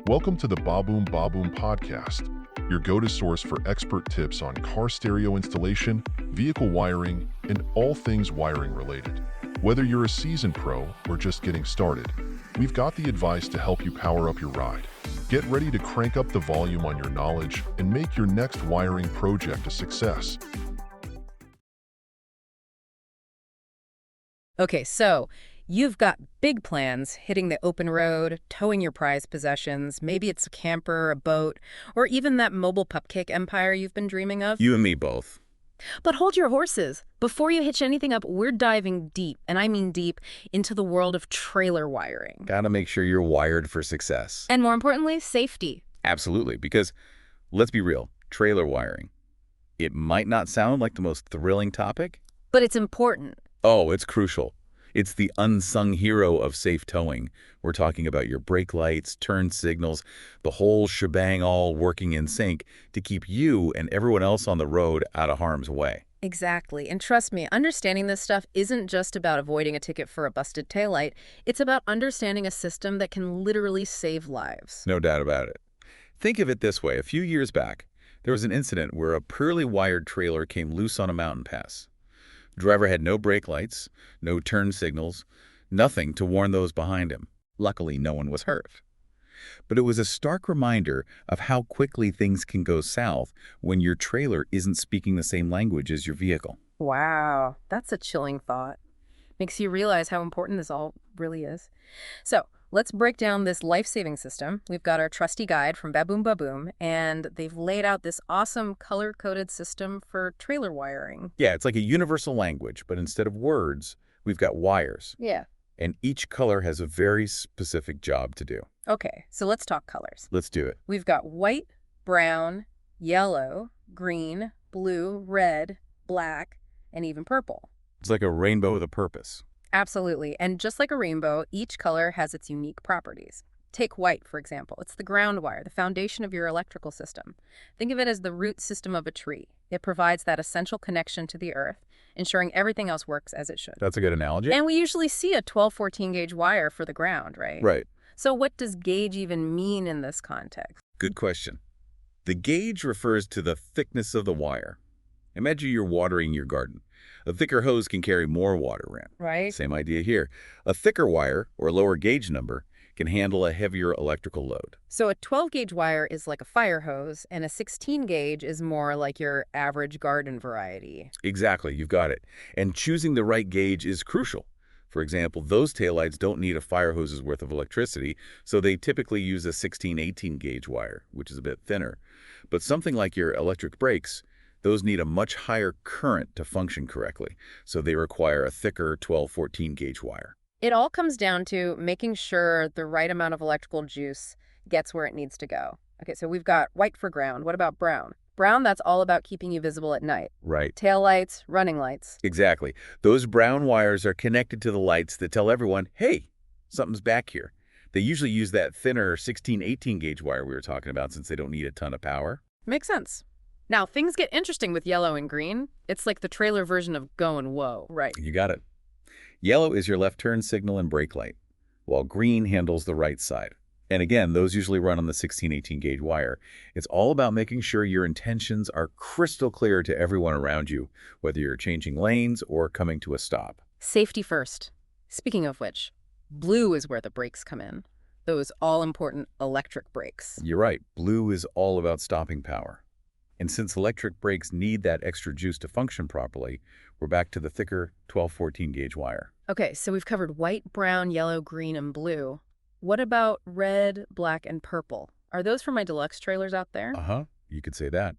Welcome to the Baboom Baboom podcast, your go-to source for expert tips on car stereo installation, vehicle wiring, and all things wiring related. Whether you're a seasoned pro or just getting started, we've got the advice to help you power up your ride. Get ready to crank up the volume on your knowledge and make your next wiring project a success. Okay, so you've got big plans, hitting the open road, towing your prized possessions. Maybe it's a camper, a boat, or even that mobile pupcake empire you've been dreaming of. You and me both. But hold your horses. Before you hitch anything up, we're diving deep, and I mean deep, into the world of trailer wiring. Gotta make sure you're wired for success. And more importantly, safety. Absolutely, because let's be real, trailer wiring. It might not sound like the most thrilling topic. But it's important. Oh, it's crucial. It's the unsung hero of safe towing. We're talking about your brake lights, turn signals, the whole shebang all working in sync to keep you and everyone else on the road out of harm's way. Exactly. And trust me, understanding this stuff isn't just about avoiding a ticket for a busted taillight. It's about understanding a system that can literally save lives. No doubt about it. Think of it this way. A few years back, there was an incident where a poorly wired trailer came loose on a mountain pass. The driver had no brake lights, no turn signals, nothing to warn those behind him. Luckily, no one was hurt. But it was a stark reminder of how quickly things can go south when your trailer isn't speaking the same language as your vehicle. Wow, that's a chilling thought. Makes you realize how important this all really is. So let's break down this life-saving system. We've got our trusty guide from Baboom Baboom, and they've laid out this awesome color-coded system for trailer wiring. Yeah, it's like a universal language, but instead of words, we've got wires. Yeah. And each color has a very specific job to do. Okay, so let's talk colors. Let's do it. We've got white, brown, yellow, green, blue, red, black, and even purple. It's like a rainbow with a purpose. Absolutely. And just like a rainbow, each color has its unique properties. Take white, for example. It's the ground wire, the foundation of your electrical system. Think of it as the root system of a tree. It provides that essential connection to the earth, ensuring everything else works as it should. That's a good analogy. And we usually see a 12-14 gauge wire for the ground, right? Right. So what does gauge even mean in this context? Good question. The gauge refers to the thickness of the wire. Imagine you're watering your garden. A thicker hose can carry more water in. Right. Same idea here. A thicker wire, or lower gauge number, can handle a heavier electrical load. So a 12-gauge wire is like a fire hose, and a 16-gauge is more like your average garden variety. Exactly, you've got it. And choosing the right gauge is crucial. For example, those taillights don't need a fire hose's worth of electricity, so they typically use a 16-18 gauge wire, which is a bit thinner. But something like your electric brakes, those need a much higher current to function correctly, so they require a thicker 12-14 gauge wire. It all comes down to making sure the right amount of electrical juice gets where it needs to go. Okay, so we've got white for ground. What about brown? Brown, that's all about keeping you visible at night. Right. Tail lights, running lights. Exactly. Those brown wires are connected to the lights that tell everyone, hey, something's back here. They usually use that thinner 16-18 gauge wire we were talking about since they don't need a ton of power. Makes sense. Now, things get interesting with yellow and green. It's like the trailer version of going whoa, right? You got it. Yellow is your left turn signal and brake light, while green handles the right side. And again, those usually run on the 16-18 gauge wire. It's all about making sure your intentions are crystal clear to everyone around you, whether you're changing lanes or coming to a stop. Safety first. Speaking of which, blue is where the brakes come in. Those all-important electric brakes. You're right. Blue is all about stopping power. And since electric brakes need that extra juice to function properly, we're back to the thicker 12-14 gauge wire. Okay, so we've covered white, brown, yellow, green, and blue. What about red, black, and purple? Are those for my deluxe trailers out there? Uh-huh, you could say that.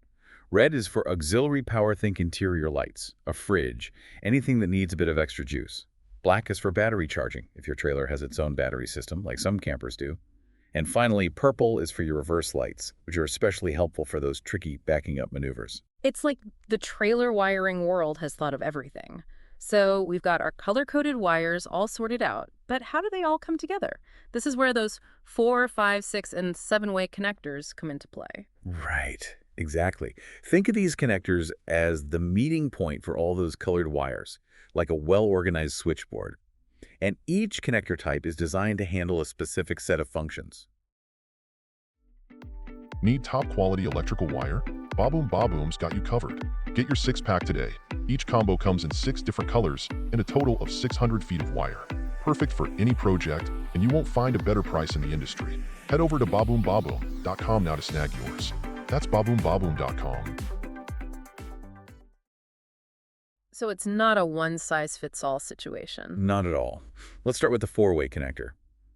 Red is for auxiliary power, think interior lights, a fridge, anything that needs a bit of extra juice. Black is for battery charging, if your trailer has its own battery system, like some campers do. And finally, purple is for your reverse lights, which are especially helpful for those tricky backing up maneuvers. It's like the trailer wiring world has thought of everything. So we've got our color-coded wires all sorted out, but how do they all come together? This is where those 4, 5, 6, and 7-way connectors come into play. Right, exactly. Think of these connectors as the meeting point for all those colored wires, like a well-organized switchboard. And each connector type is designed to handle a specific set of functions. Need top-quality electrical wire? Baboom's got you covered. Get your 6-pack today. Each combo comes in 6 different colors and a total of 600 feet of wire. Perfect for any project, and you won't find a better price in the industry. Head over to baboom.com now to snag yours. That's baboom.com. So it's not a one-size-fits-all situation. Not at all. Let's start with the 4-way connector.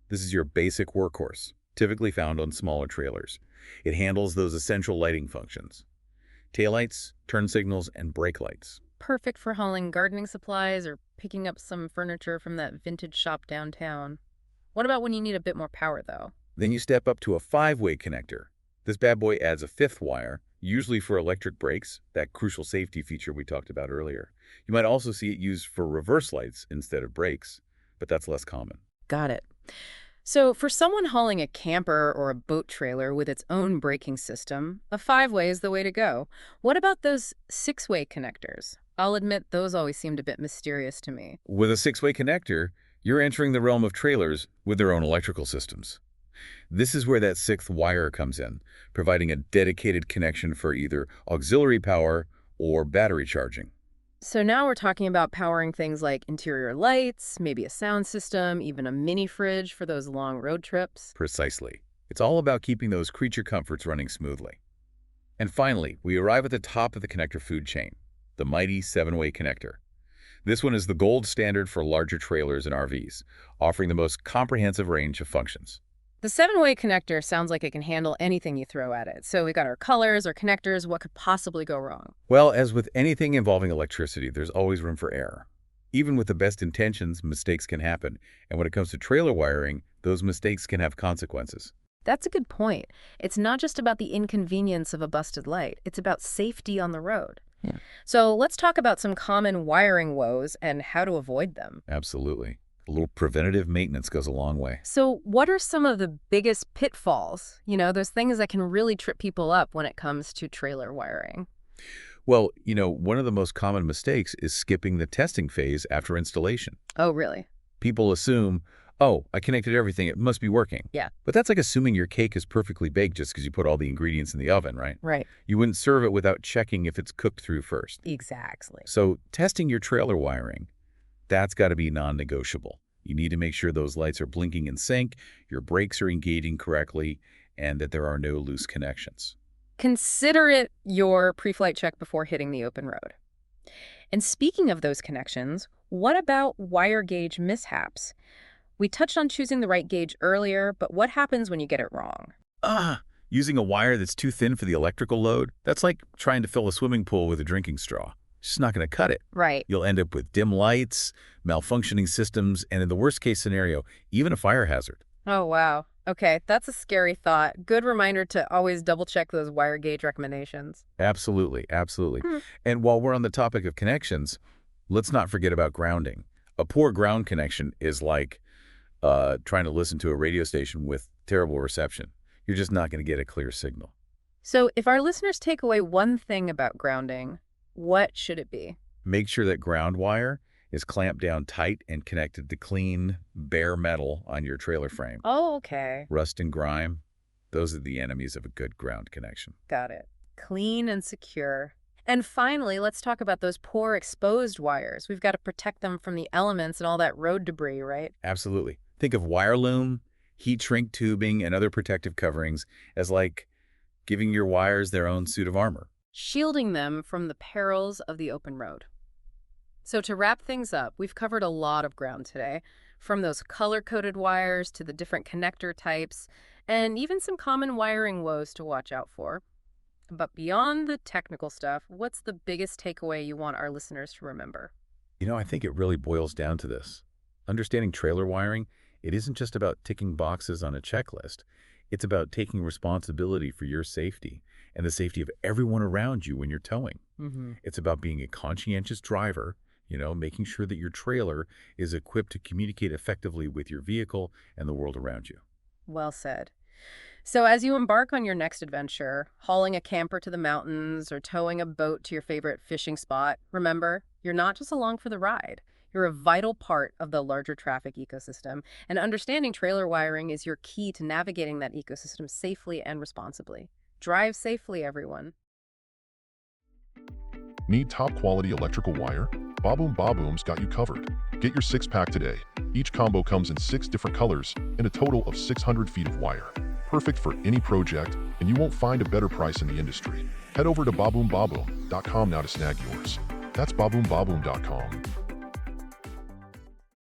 This is your basic workhorse, typically found on smaller trailers. It handles those essential lighting functions: taillights, turn signals, and brake lights. Perfect for hauling gardening supplies or picking up some furniture from that vintage shop downtown. What about when you need a bit more power, though? Then you step up to a 5-way connector. This bad boy adds a 5th wire, usually for electric brakes, that crucial safety feature we talked about earlier. You might also see it used for reverse lights instead of brakes, but that's less common. Got it. So for someone hauling a camper or a boat trailer with its own braking system, a 5-way is the way to go. What about those 6-way connectors? I'll admit those always seemed a bit mysterious to me. With a 6-way connector, you're entering the realm of trailers with their own electrical systems. This is where that 6th wire comes in, providing a dedicated connection for either auxiliary power or battery charging. So now we're talking about powering things like interior lights, maybe a sound system, even a mini fridge for those long road trips. Precisely. It's all about keeping those creature comforts running smoothly. And finally, we arrive at the top of the connector food chain, the mighty 7-way connector. This one is the gold standard for larger trailers and RVs, offering the most comprehensive range of functions. The 7-way connector sounds like it can handle anything you throw at it. So we got our colors, our connectors, what could possibly go wrong? Well, as with anything involving electricity, there's always room for error. Even with the best intentions, mistakes can happen. And when it comes to trailer wiring, those mistakes can have consequences. That's a good point. It's not just about the inconvenience of a busted light. It's about safety on the road. Yeah. So let's talk about some common wiring woes and how to avoid them. Absolutely. A little preventative maintenance goes a long way. So what are some of the biggest pitfalls? You know, those things that can really trip people up when it comes to trailer wiring. Well, one of the most common mistakes is skipping the testing phase after installation. Oh, really? People assume, oh, I connected everything, it must be working. Yeah. But that's like assuming your cake is perfectly baked just because you put all the ingredients in the oven, right? Right. You wouldn't serve it without checking if it's cooked through first. Exactly. So testing your trailer wiring, that's got to be non-negotiable. You need to make sure those lights are blinking in sync, your brakes are engaging correctly, and that there are no loose connections. Consider it your pre-flight check before hitting the open road. And speaking of those connections, what about wire gauge mishaps? We touched on choosing the right gauge earlier, but what happens when you get it wrong? Using a wire that's too thin for the electrical load, that's like trying to fill a swimming pool with a drinking straw. It's just not going to cut it. Right. You'll end up with dim lights, malfunctioning systems, and in the worst case scenario, even a fire hazard. Oh, wow. Okay, that's a scary thought. Good reminder to always double check those wire gauge recommendations. Absolutely, absolutely. And while we're on the topic of connections, let's not forget about grounding. A poor ground connection is like trying to listen to a radio station with terrible reception. You're just not going to get a clear signal. So if our listeners take away one thing about grounding, what should it be? Make sure that ground wire is clamped down tight and connected to clean, bare metal on your trailer frame. Oh, okay. Rust and grime, those are the enemies of a good ground connection. Got it. Clean and secure. And finally, let's talk about those poor exposed wires. We've got to protect them from the elements and all that road debris, right? Absolutely. Think of wire loom, heat shrink tubing, and other protective coverings as like giving your wires their own suit of armor. Shielding them from the perils of the open road. So to wrap things up, we've covered a lot of ground today, from those color-coded wires to the different connector types, and even some common wiring woes to watch out for. But beyond the technical stuff, what's the biggest takeaway you want our listeners to remember? I think it really boils down to this. Understanding trailer wiring, it isn't just about ticking boxes on a checklist. It's about taking responsibility for your safety and the safety of everyone around you when you're towing. It's about being a conscientious driver, making sure that your trailer is equipped to communicate effectively with your vehicle and the world around you. Well said. So as you embark on your next adventure, hauling a camper to the mountains or towing a boat to your favorite fishing spot, remember, you're not just along for the ride. You're a vital part of the larger traffic ecosystem, and understanding trailer wiring is your key to navigating that ecosystem safely and responsibly. Drive safely, everyone. Need top-quality electrical wire? Baboom's got you covered. Get your 6-pack today. Each combo comes in 6 different colors and a total of 600 feet of wire. Perfect for any project, and you won't find a better price in the industry. Head over to baboom.com now to snag yours. That's baboom.com.